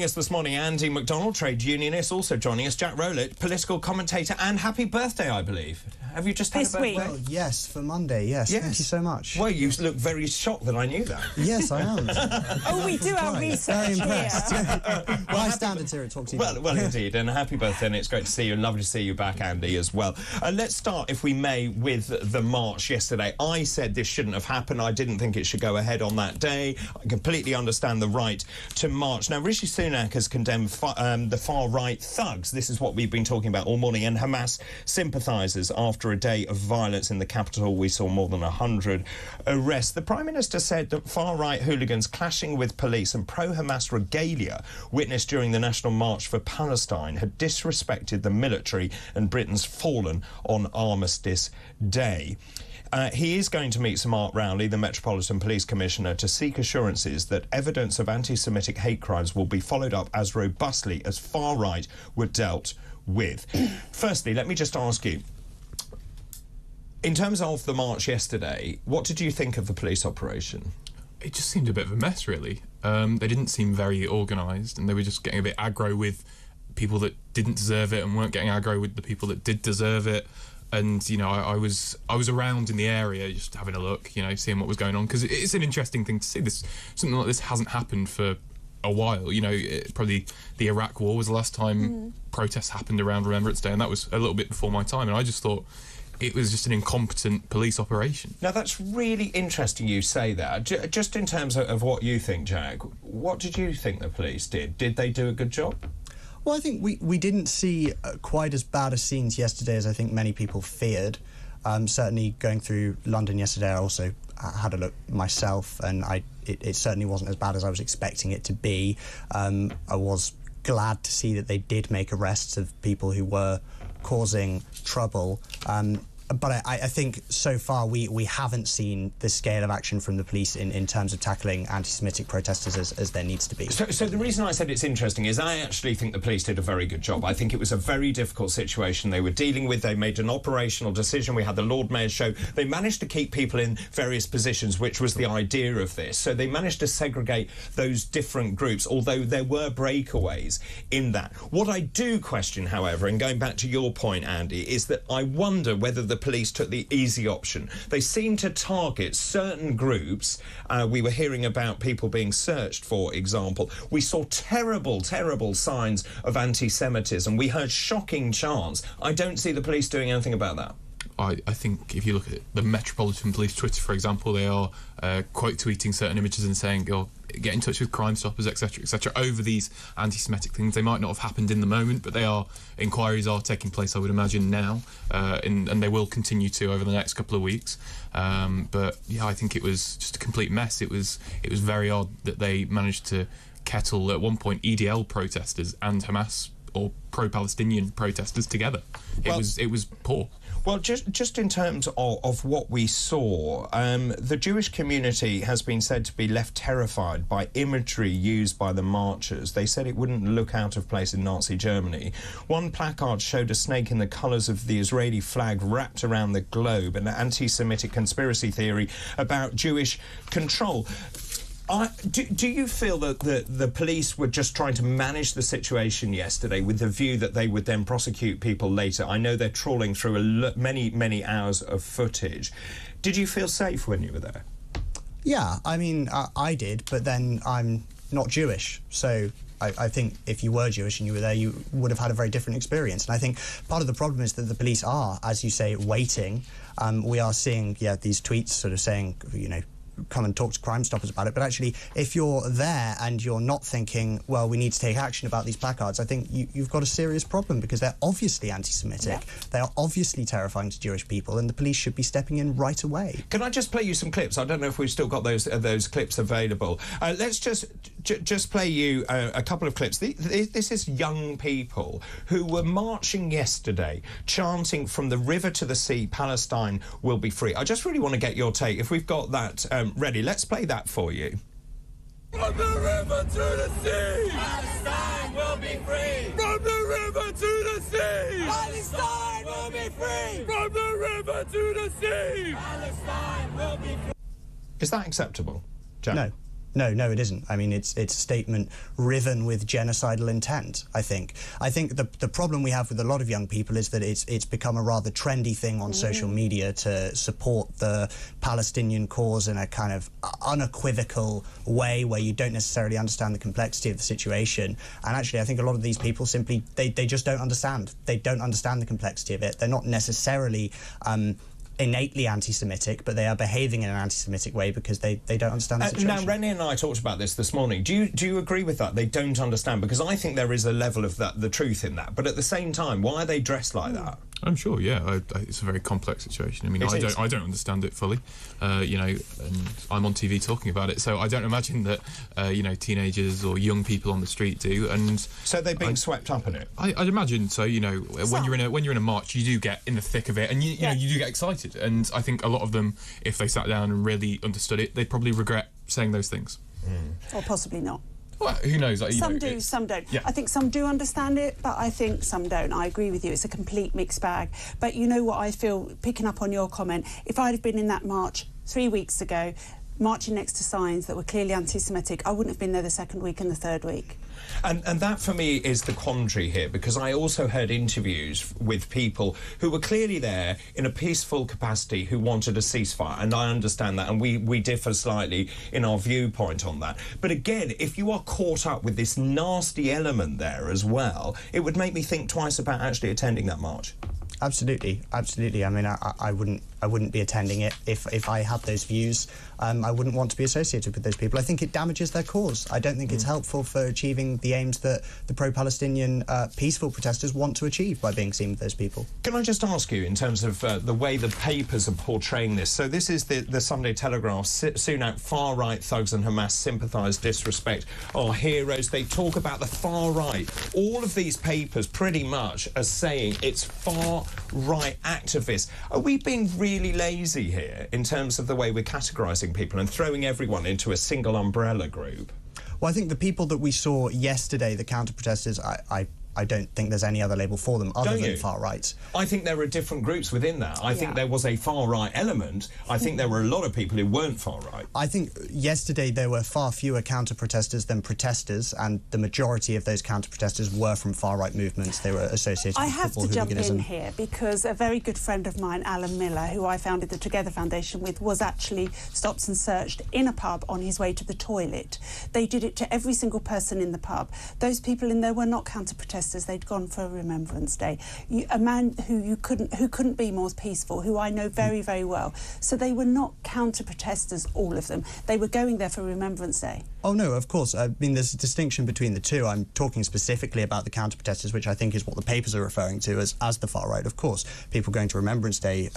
Us this morning, Andy McDonald, trade unionist, also joining us, Jack Rowlett, political commentator, and happy birthday, I believe. Have you just had a birthday? Well, yes, for Monday, yes. Thank you so much. Well, you look very shocked that I knew that. Yes, I am. Oh, we do our research. Very impressed. Here. High standards here at TalkTV. Well, indeed, and happy birthday, and it's great to see you, and lovely to see you back, Andy, as well. Let's start, if we may, with the march yesterday. I said this shouldn't have happened. I didn't think it should go ahead on that day. I completely understand the right to march. Now, Rishi Sunak has condemned the far-right thugs. This is what we've been talking about all morning, and Hamas sympathisers after a day of violence in the capital. We saw more than 100 arrests. The Prime Minister said that far-right hooligans clashing with police and pro-Hamas regalia witnessed during the National March for Palestine had disrespected the military and Britain's fallen on Armistice Day. He is going to meet Sir Mark Rowley, the Metropolitan Police Commissioner, to seek assurances that evidence of anti-Semitic hate crimes will be followed up as robustly as far-right were dealt with. Firstly, let me just ask you, in terms of the march yesterday, what did you think of the police operation? It just seemed a bit of a mess, really. They didn't seem very organised, and they were just getting a bit aggro with people that didn't deserve it and weren't getting aggro with the people that did deserve it. And, you know, I was around in the area just having a look, you know, seeing what was going on, because it's an interesting thing to see. Something like this hasn't happened for a while. You know, probably the Iraq War was the last time protests happened around Remembrance Day, and that was a little bit before my time, and I just thought it was just an incompetent police operation. Now, that's really interesting you say that. Just in terms of what you think, Jack, what did you think the police did? Did they do a good job? Well, I think we didn't see quite as bad as scenes yesterday as I think many people feared. Certainly going through London yesterday, I also had a look myself, and it certainly wasn't as bad as I was expecting it to be. I was glad to see that they did make arrests of people who were causing trouble. But I think so far we haven't seen the scale of action from the police in terms of tackling anti-Semitic protesters as there needs to be. So the reason I said it's interesting is I actually think the police did a very good job. I think it was a very difficult situation they were dealing with. They made an operational decision. We had the Lord Mayor's show. They managed to keep people in various positions, which was the idea of this. So they managed to segregate those different groups, although there were breakaways in that. What I do question, however, and going back to your point, Andy, is that I wonder whether the police took the easy option. They seem to target certain groups. We were hearing about people being searched, for example. We saw terrible, terrible signs of anti-Semitism. We heard shocking chants. I don't see the police doing anything about that. I think if you look at the Metropolitan Police Twitter, for example, they are quote tweeting certain images and saying, oh, get in touch with Crime Stoppers, etc., over these anti-Semitic things. They might not have happened in the moment, but inquiries are taking place, I would imagine, now, and they will continue to over the next couple of weeks. But yeah, I think it was just a complete mess. It was very odd that they managed to kettle at one point EDL protesters and Hamas or pro-Palestinian protesters together. It was poor. Well, just in terms of what we saw, the Jewish community has been said to be left terrified by imagery used by the marchers. They said it wouldn't look out of place in Nazi Germany. One placard showed a snake in the colours of the Israeli flag wrapped around the globe, an anti-Semitic conspiracy theory about Jewish control. Do you feel that the police were just trying to manage the situation yesterday with the view that they would then prosecute people later? I know they're trawling through many hours of footage. Did you feel safe when you were there? Yeah, I mean, I did, but then I'm not Jewish, so I think if you were Jewish and you were there, you would have had a very different experience. And I think part of the problem is that the police are, as you say, waiting. We are seeing, these tweets sort of saying, you know, come and talk to Crime Stoppers about it, but actually if you're there and you're not thinking, well, we need to take action about these placards, I think you've got a serious problem, because they're obviously anti-Semitic, they are obviously terrifying to Jewish people, and the police should be stepping in right away. Can I just play you some clips? I don't know if we've still got those clips available. Let's just play you a couple of clips. This is young people who were marching yesterday, chanting from the river to the sea, Palestine will be free. I just really want to get your take. If we've got that ready, let's play that for you. From the river to the sea, Palestine will be free. From the river to the sea, Palestine will be free. From the river to the sea, Palestine will be free. Is that acceptable, Jack? No. No, it isn't. I mean, it's a statement riven with genocidal intent, I think. I think the problem we have with a lot of young people is that it's become a rather trendy thing on social media to support the Palestinian cause in a kind of unequivocal way where you don't necessarily understand the complexity of the situation. And actually, I think a lot of these people simply, they just don't understand. They don't understand the complexity of it. They're not necessarily innately anti-Semitic, but they are behaving in an anti-Semitic way because they don't understand the situation. Now, Rennie and I talked about this morning. Do you agree with that? They don't understand, because I think there is a level of the truth in that. But at the same time, why are they dressed like that? I'm sure, yeah. It's a very complex situation. I mean, I don't understand it fully, and I'm on TV talking about it, so I don't imagine that, teenagers or young people on the street do. And so they're being swept up in it. I'd imagine so. When you're in a march, you do get in the thick of it, and you do get excited. And I think a lot of them, if they sat down and really understood it, they'd probably regret saying those things. Or possibly not. Well, who knows? Some do, some don't. Yeah. I think some do understand it, but I think some don't. I agree with you. It's a complete mixed bag. But you know what I feel, picking up on your comment, if I'd have been in that march 3 weeks ago, marching next to signs that were clearly anti-Semitic, I wouldn't have been there the second week and the third week. And that, for me, is the quandary here, because I also heard interviews with people who were clearly there in a peaceful capacity who wanted a ceasefire, and I understand that, and we differ slightly in our viewpoint on that. But again, if you are caught up with this nasty element there as well, it would make me think twice about actually attending that march. Absolutely. I mean, I wouldn't be attending it if I had those views. I wouldn't want to be associated with those people. I think it damages their cause. I don't think it's helpful for achieving the aims that the pro-Palestinian peaceful protesters want to achieve by being seen with those people. Can I just ask you, in terms of the way the papers are portraying this? So this is the Sunday Telegraph. Sunak, far-right thugs and Hamas sympathise, disrespect our heroes. They talk about the far right. All of these papers pretty much are saying it's far-right activists. Are we being really lazy here in terms of the way we're categorising people and throwing everyone into a single umbrella group? Well, I think the people that we saw yesterday, the counter-protesters, I don't think there's any other label for them other than far-right. I think there are different groups within that. I think there was a far-right element. I think there were a lot of people who weren't far-right. I think yesterday there were far fewer counter-protesters than protesters, and the majority of those counter-protesters were from far-right movements. They were associated with football hooliganism. I have to jump in here because a very good friend of mine, Alan Miller, who I founded the Together Foundation with, was actually stopped and searched in a pub on his way to the toilet. They did it to every single person in the pub. Those people in there were not counter-protesters. They'd gone for Remembrance Day. A man who couldn't be more peaceful, who I know very, very well. So they were not counter-protesters, all of them. They were going there for Remembrance Day. Oh, no, of course. I mean, there's a distinction between the two. I'm talking specifically about the counter-protesters, which I think is what the papers are referring to as the far-right. Of course, people going to Remembrance Day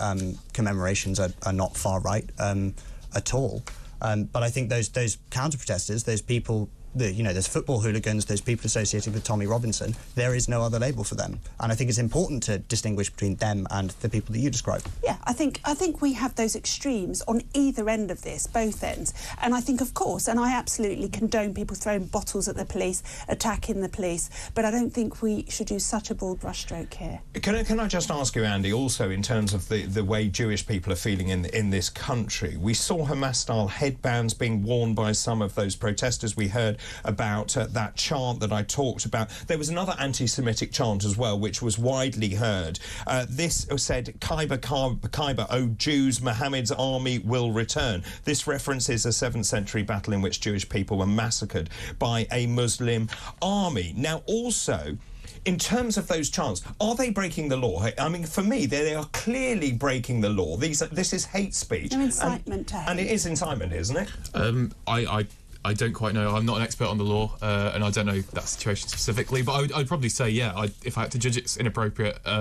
commemorations are not far-right at all. But I think those counter-protesters, those people... there's football hooligans, there's people associated with Tommy Robinson. There is no other label for them. And I think it's important to distinguish between them and the people that you describe. Yeah, I think we have those extremes on either end of this, both ends. And I think, of course, and I absolutely condone people throwing bottles at the police, attacking the police, but I don't think we should use such a broad brushstroke here. Can I just ask you, Andy, also in terms of the way Jewish people are feeling in this country? We saw Hamas-style headbands being worn by some of those protesters. We heard about that chant that I talked about. There was another anti-Semitic chant as well, which was widely heard. This said, Kaiba, Kaiba, O Jews, Muhammad's army will return. This references a 7th century battle in which Jewish people were massacred by a Muslim army. Now, also, in terms of those chants, are they breaking the law? I mean, for me, they are clearly breaking the law. This is hate speech. No incitement to hate. And it is incitement, isn't it? I don't quite know. I'm not an expert on the law, and I don't know that situation specifically. But I'd probably say, yeah, if I had to judge it's inappropriate. I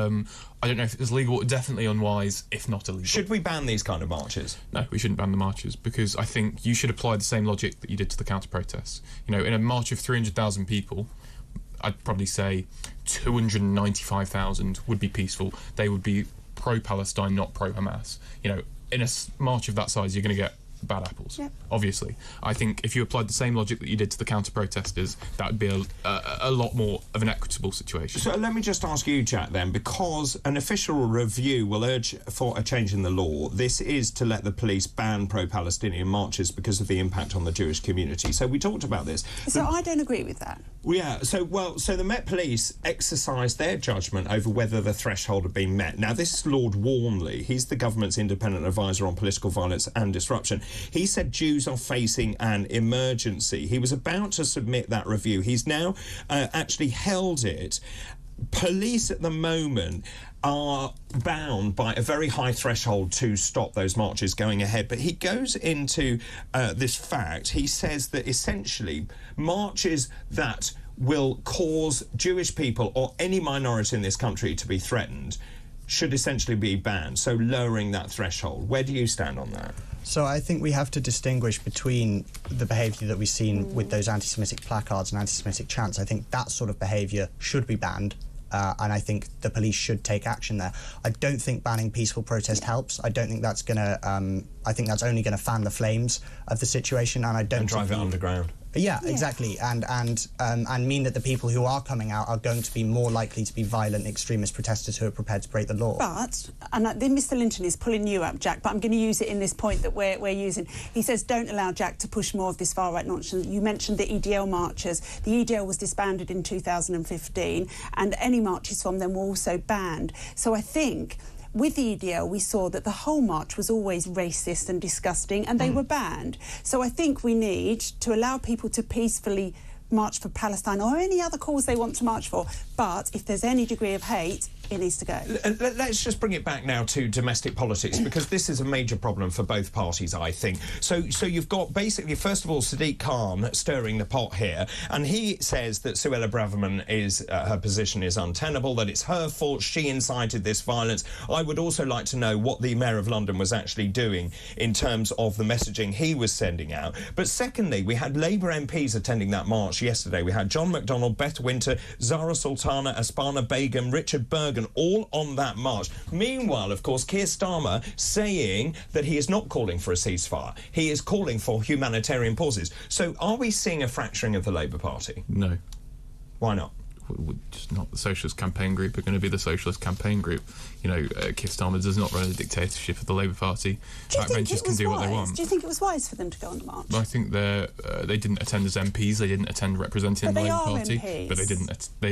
don't know if it's legal, definitely unwise, if not illegal. Should we ban these kind of marches? No, we shouldn't ban the marches, because I think you should apply the same logic that you did to the counter-protests. In a march of 300,000 people, I'd probably say 295,000 would be peaceful. They would be pro-Palestine, not pro-Hamas. In a march of that size, you're going to get bad apples. Yep. Obviously, I think if you applied the same logic that you did to the counter-protesters, that would be a lot more of an equitable situation. So let me just ask you, Jack, then, because an official review will urge for a change in the law. This is to let the police ban pro-Palestinian marches because of the impact on the Jewish community. So we talked about this. So I don't agree with that. Yeah, so the Met Police exercised their judgment over whether the threshold had been met. Now, this is Lord Warmley. He's the government's independent advisor on political violence and disruption. He said Jews are facing an emergency. He was about to submit that review. He's now actually held it. Police at the moment are bound by a very high threshold to stop those marches going ahead. But he goes into this fact. He says that essentially marches that will cause Jewish people or any minority in this country to be threatened should essentially be banned, so lowering that threshold. Where do you stand on that? So I think we have to distinguish between the behaviour that we've seen with those anti-Semitic placards and anti-Semitic chants. I think that sort of behaviour should be banned. And I think the police should take action there. I don't think banning peaceful protest helps. I don't think that's going to... I think that's only going to fan the flames of the situation, and I don't... And drive it underground. Yeah, exactly, and mean that the people who are coming out are going to be more likely to be violent extremist protesters who are prepared to break the law. But, and then Mr Linton is pulling you up, Jack, but I'm going to use it in this point that we're using. He says, don't allow Jack to push more of this far-right nonsense. You mentioned the EDL marches. The EDL was disbanded in 2015, and any marches from them were also banned. So I think... with the EDL, we saw that the whole march was always racist and disgusting, and they were banned. So I think we need to allow people to peacefully march for Palestine or any other cause they want to march for. But if there's any degree of hate, it needs to go. Let's just bring it back now to domestic politics, because this is a major problem for both parties, I think. So you've got basically, first of all, Sadiq Khan stirring the pot here, and he says that Suella Braverman is her position is untenable, that it's her fault, she incited this violence. I would also like to know what the Mayor of London was actually doing in terms of the messaging he was sending out. But secondly, we had Labour MPs attending that march yesterday. We had John McDonnell, Beth Winter, Zara Sultana, Aspana Begum, Richard Bergen, all on that march. Meanwhile, of course, Keir Starmer saying that he is not calling for a ceasefire. He is calling for humanitarian pauses. So are we seeing a fracturing of the Labour Party? No. Why not? Just not the Socialist Campaign Group are going to be the Socialist Campaign Group. You know, Keir Starmer does not run a dictatorship of the Labour Party. Backbenchers can do what they want. Do you think it was wise for them to go on the march? I think they didn't attend as MPs. They didn't attend representing the Labour Party. MPs. But they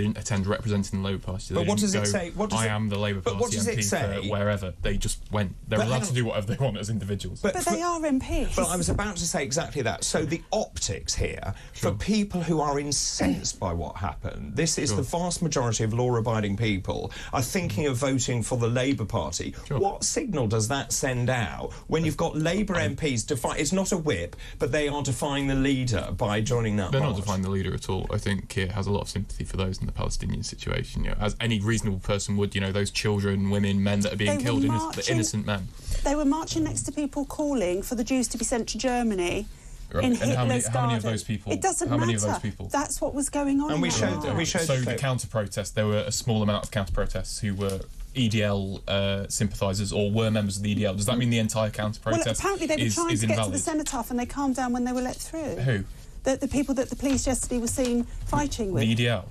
didn't attend representing the Labour Party. But what does it say? I am the Labour Party MP for wherever. They just went. They're allowed to do whatever they want as individuals. But they are MPs. But I was about to say exactly that. So the optics here, for people who are incensed by what happened, this is the vast majority of law-abiding people are thinking of voting for the Labour Party. What signal does that send out when you've got Labour MPs defying... It's not a whip, but they are defying the leader by joining that They're march. not defying the leader at all. I think Keir has a lot of sympathy for those in the Palestinian situation. You know, as any reasonable person would, you know, those children, women, men that are being killed, innocent men. They were marching next to people calling for the Jews to be sent to Germany. Right. In and Hitler's how many of garden. those people? It doesn't matter. How many of those people? That's what was going on. And we showed So the counter-protests, there were a small amount of counter-protests who were EDL sympathisers or were members of the EDL. Does that mean the entire counter-protest Well, apparently they were trying to invalid? get to the cenotaph and they calmed down when they were let through. Who? The people that the police yesterday were seen fighting with. The EDL?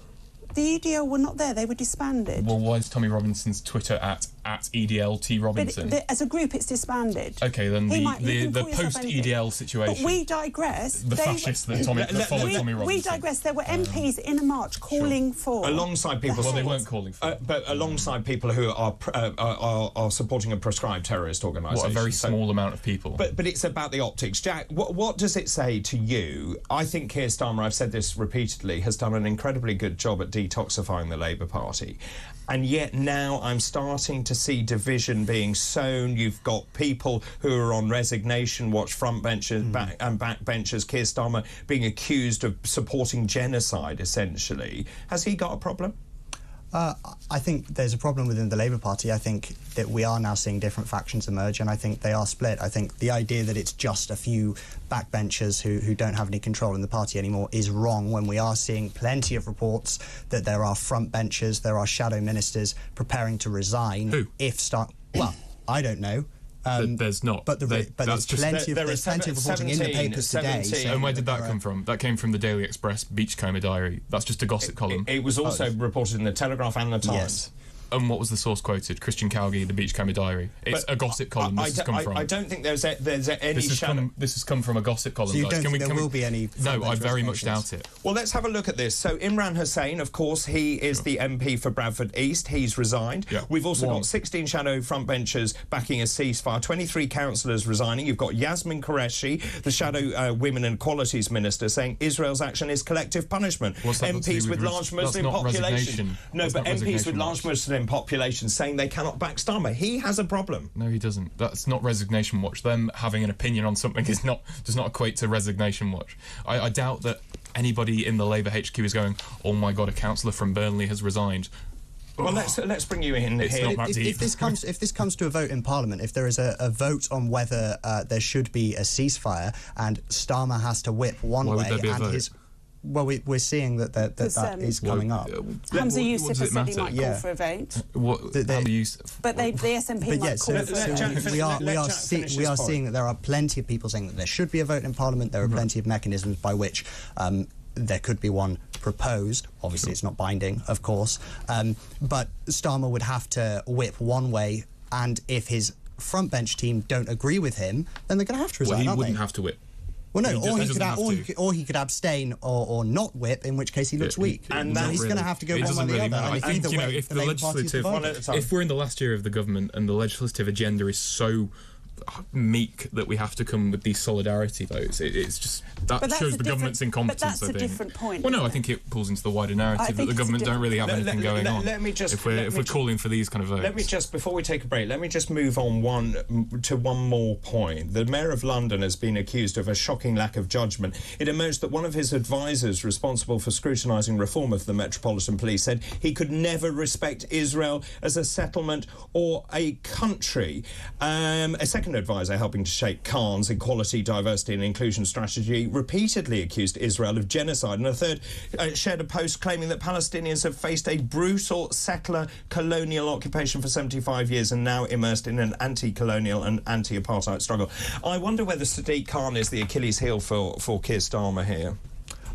The EDL were not there, they were disbanded. Well, why is Tommy Robinson's Twitter at EDLT Robinson? But as a group, it's disbanded. OK, then the post-EDL situation... But we digress. The fascists that followed Tommy Robinson. We digress. There were MPs in a march calling for... Alongside people... Well, they weren't calling for... but alongside people who are supporting a prescribed terrorist organisation. What, a very small amount of people. But it's about the optics. Jack, what does it say to you? I think Keir Starmer, I've said this repeatedly, has done an incredibly good job at detoxifying the Labour Party. And yet now I'm starting to see division being sown. You've got people who are on resignation watch, frontbenchers and backbenchers. Keir Starmer being accused of supporting genocide, essentially. Has he got a problem? I think there's a problem within the Labour Party. I think that we are now seeing different factions emerge, and I think they are split. I think the idea that it's just a few backbenchers who don't have any control in the party anymore is wrong, when we are seeing plenty of reports that there are frontbenchers, there are shadow ministers preparing to resign. Who? Well, I don't know. There's not. But there's plenty of reporting in the papers today. And where did that come from? That came from the Daily Express Beachcomber Diary. That's just a gossip column. It was also reported in the Telegraph and the Times. Yes. And what was the source quoted? Christian Calgie, the Beachcomber Diary. It's a gossip column. This has come from. I don't think there's any shadow. This has come from a gossip column. So you don't think there will be any? No, I very much doubt it. Well, let's have a look at this. So Imran Hussain, of course, he is the MP for Bradford East. He's resigned. Yeah. We've also got 16 shadow frontbenchers backing a ceasefire, 23 councillors resigning. You've got Yasmin Qureshi, the shadow Women and Equalities Minister, saying Israel's action is collective punishment. MPs with large Muslim population. No, but MPs with large Muslim populations saying they cannot back Starmer. He has a problem. No, he doesn't. That's not resignation watch. Them having an opinion on something does not equate to resignation watch. I doubt that anybody in the Labour HQ is going, oh my God, a councillor from Burnley has resigned. Well, let's bring you in here. If this comes to a vote in Parliament, if there is a vote on whether there should be a ceasefire and Starmer has to whip one Why way would there be a vote? his... Well, we're seeing that is coming up. Hamza Yusuf has said he might call for a vote. But the SNP might call for a vote. We are seeing that there are plenty of people saying that there should be a vote in Parliament. There are plenty of mechanisms by which there could be one proposed. Obviously, it's not binding, of course. But Starmer would have to whip one way, and if his frontbench team don't agree with him, then they're going to have to resign, he wouldn't have to whip. Well, no, or he could abstain or not whip, in which case he looks weak. And then he's going to have to go one way or the other. I think, if the legislative, if we're in the last year of the government and the legislative agenda is so meek that we have to come with these solidarity votes, it's just that shows the government's incompetence. But that's a different point. Well, no, I think it pulls into the wider narrative that the government don't really have anything going on. If we're calling for these kind of votes. Let me just, before we take a break, let me just move on one more point. The Mayor of London has been accused of a shocking lack of judgment. It emerged that one of his advisors responsible for scrutinising reform of the Metropolitan Police said he could never respect Israel as a settlement or a country. A second advisor helping to shape Khan's equality, diversity and inclusion strategy repeatedly accused Israel of genocide, and a third shared a post claiming that Palestinians have faced a brutal settler colonial occupation for 75 years and now immersed in an anti-colonial and anti-apartheid struggle. I wonder whether Sadiq Khan is the Achilles heel for Keir Starmer here.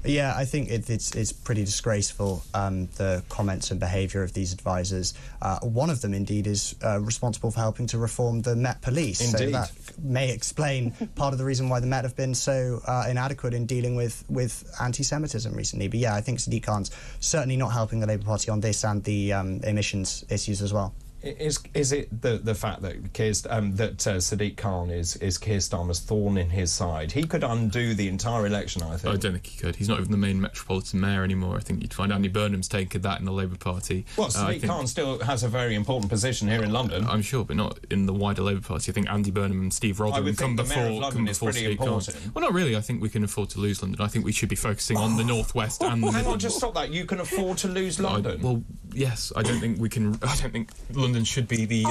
Yeah, I think it's pretty disgraceful, the comments and behaviour of these advisors. One of them, indeed, is responsible for helping to reform the Met Police. Indeed. So that may explain part of the reason why the Met have been so inadequate in dealing with anti-Semitism recently. But yeah, I think Sadiq Khan's certainly not helping the Labour Party on this and the emissions issues as well. Is it the fact that Sadiq Khan is Keir Starmer's thorn in his side? He could undo the entire election, I think. I don't think he could. He's not even the main Metropolitan Mayor anymore. I think you'd find Andy Burnham's taken that in the Labour Party. Well, Sadiq Khan still has a very important position here in London. I'm sure, but not in the wider Labour Party. I think Andy Burnham and Steve Rodman come before Sadiq Khan. Well, not really. I think we can afford to lose London. I think we should be focusing on the North West and the Midlands. Hang on, just stop that. You can afford to lose London? Well, yes. I don't think we can. I don't think London should be the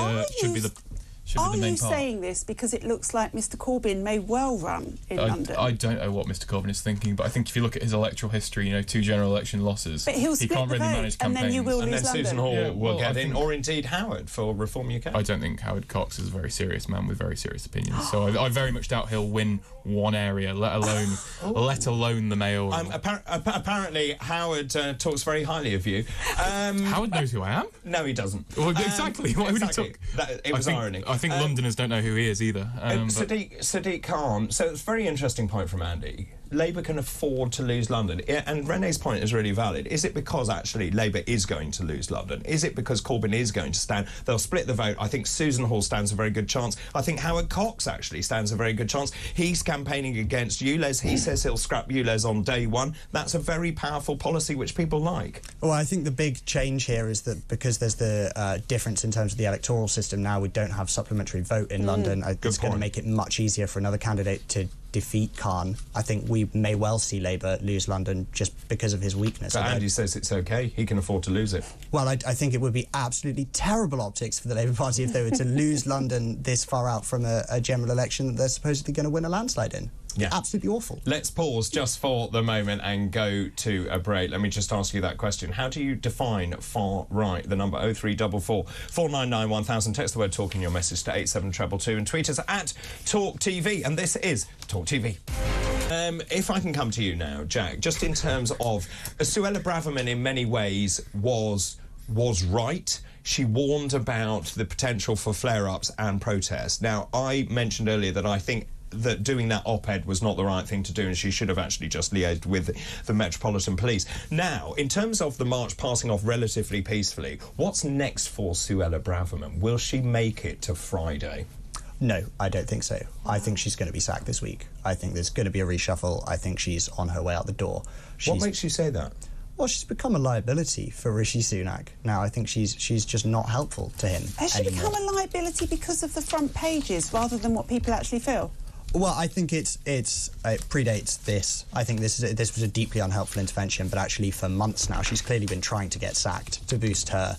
Are you saying this because it looks like Mr Corbyn may well run in London? I don't know what Mr Corbyn is thinking, but I think if you look at his electoral history, 2 general election losses, but he can't really manage campaigns. And then you will lose London. Susan Hall will get in, or indeed Howard for Reform UK. I don't think Howard Cox is a very serious man with very serious opinions, so I very much doubt he'll win one area, let alone the mayoral. Apparently, Howard talks very highly of you. Howard knows who I am. No, he doesn't. Well, exactly. Why would he talk? It was irony. I think Londoners don't know who he is either. Sadiq Khan. So it's a very interesting point from Andy. Labour can afford to lose London. And Renee's point is really valid. Is it because actually Labour is going to lose London? Is it because Corbyn is going to stand? They'll split the vote. I think Susan Hall stands a very good chance. I think Howard Cox actually stands a very good chance. He's campaigning against ULEZ. He says he'll scrap ULEZ on day one. That's a very powerful policy which people like. Well, I think the big change here is that because there's the difference in terms of the electoral system now, we don't have supplementary vote in London. It's going to make it much easier for another candidate to defeat Khan. I think we may well see Labour lose London just because of his weakness. But Andy says it's okay. He can afford to lose it. Well, I think it would be absolutely terrible optics for the Labour Party if they were to lose London this far out from a general election that they're supposedly going to win a landslide in. Yeah. Absolutely awful. Let's pause just for the moment and go to a break. Let me just ask you that question. How do you define far right? The number 0344 499 1000. Text the word talk in your message to 87222 and tweet us at TalkTV. And this is TalkTV. If I can come to you now, Jack, just in terms of Suella Braverman in many ways was right. She warned about the potential for flare-ups and protests. Now, I mentioned earlier that I think that doing that op-ed was not the right thing to do, and she should have actually just liaised with the Metropolitan Police. Now, in terms of the march passing off relatively peacefully, what's next for Suella Braverman? Will she make it to Friday? No, I don't think so. I think she's going to be sacked this week. I think there's going to be a reshuffle. I think she's on her way out the door. What makes you say that? Well, she's become a liability for Rishi Sunak. Now, I think she's just not helpful to him Has she anymore. become a liability because of the front pages rather than what people actually feel? Well, I think it predates this. I think this was a deeply unhelpful intervention, but actually for months now she's clearly been trying to get sacked to boost her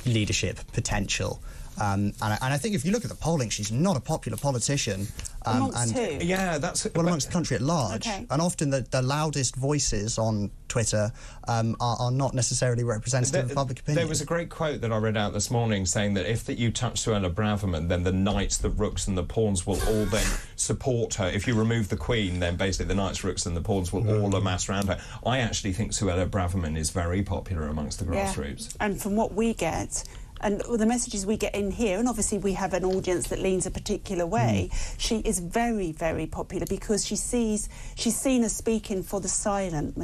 leadership potential. And I think if you look at the polling, she's not a popular politician. Amongst who? Yeah, that's... Well, amongst the country at large. Okay. And often the loudest voices on Twitter are not necessarily representative of public opinion. There was a great quote that I read out this morning saying that if you touch Suella Braverman, then the knights, the rooks and the pawns will all then support her. If you remove the Queen, then basically the knights, rooks and the pawns will all amass around her. I actually think Suella Braverman is very popular amongst the grassroots. Yeah. And from what we get, and the messages we get in here, and obviously we have an audience that leans a particular way, she is very, very popular because she's seen as speaking for the silent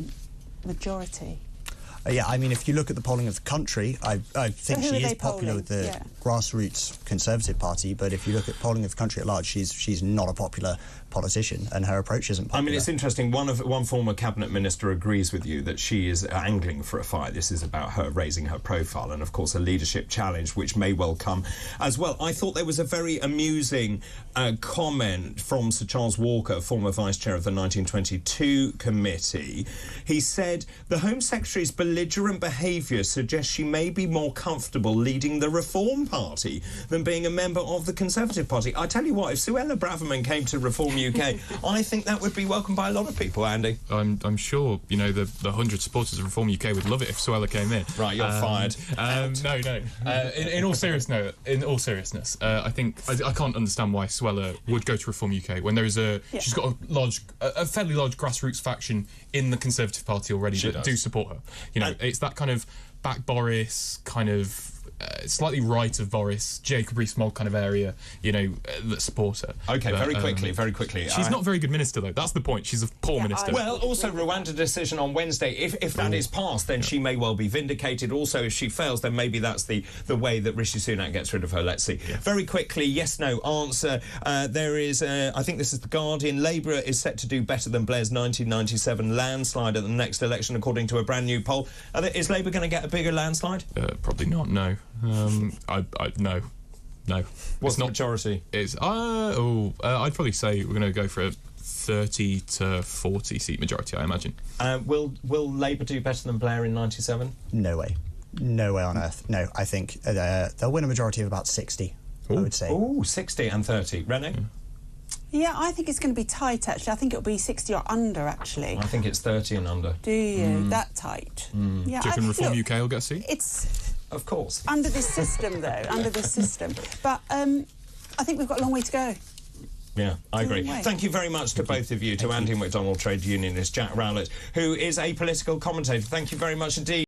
majority. Yeah, I mean, if you look at the polling of the country, I think she is popular with the grassroots Conservative Party, but if you look at polling of the country at large, she's not a popular politician, and her approach isn't popular. I mean, it's interesting. One former cabinet minister agrees with you that she is angling for a fight. This is about her raising her profile and, of course, a leadership challenge, which may well come as well. I thought there was a very amusing comment from Sir Charles Walker, former vice chair of the 1922 committee. He said, the Home Secretary's belligerent behaviour suggests she may be more comfortable leading the Reform Party than being a member of the Conservative Party. I tell you what, if Suella Braverman came to Reform UK, I think that would be welcomed by a lot of people, Andy. I'm sure, you know, the 100 supporters of Reform UK would love it if Suella came in. Right, you're fired. No. In all seriousness, I think I can't understand why Suella would go to Reform UK when there is she's got a fairly large grassroots faction in the Conservative Party already that do support her. You know, it's that kind of back Boris, kind of slightly right of Boris, Jacob Rees-Mogg kind of area, you know, that support her. OK, but, very quickly. She's not a very good minister, though. That's the point. She's a poor minister. Well, also, Rwanda decision on Wednesday. If that is passed, then she may well be vindicated. Also, if she fails, then maybe that's the way that Rishi Sunak gets rid of her. Let's see. Yeah. Very quickly, yes-no answer. There is, I think this is The Guardian, Labour is set to do better than Blair's 1997 landslide at the next election, according to a brand new poll. Is Labour going to get a bigger landslide? Probably not, no. No. What's the majority? I'd probably say we're going to go for a 30 to 40 seat majority, I imagine. Will Labour do better than Blair in 97? No way. No way on earth. No, I think they'll win a majority of about 60, I would say. Ooh, 60 and 30. Renee? Yeah, I think it's going to be tight, actually. I think it'll be 60 or under, actually. I think it's 30 and under. Do you? That tight? Yeah, do you reckon Reform UK will get a seat? It's... Of course. Under this system, though. Under this system. But I think we've got a long way to go. Yeah, I agree. Thank you very much to both of you, to Andy McDonald, trade unionist, Jack Rowlett, who is a political commentator. Thank you very much indeed.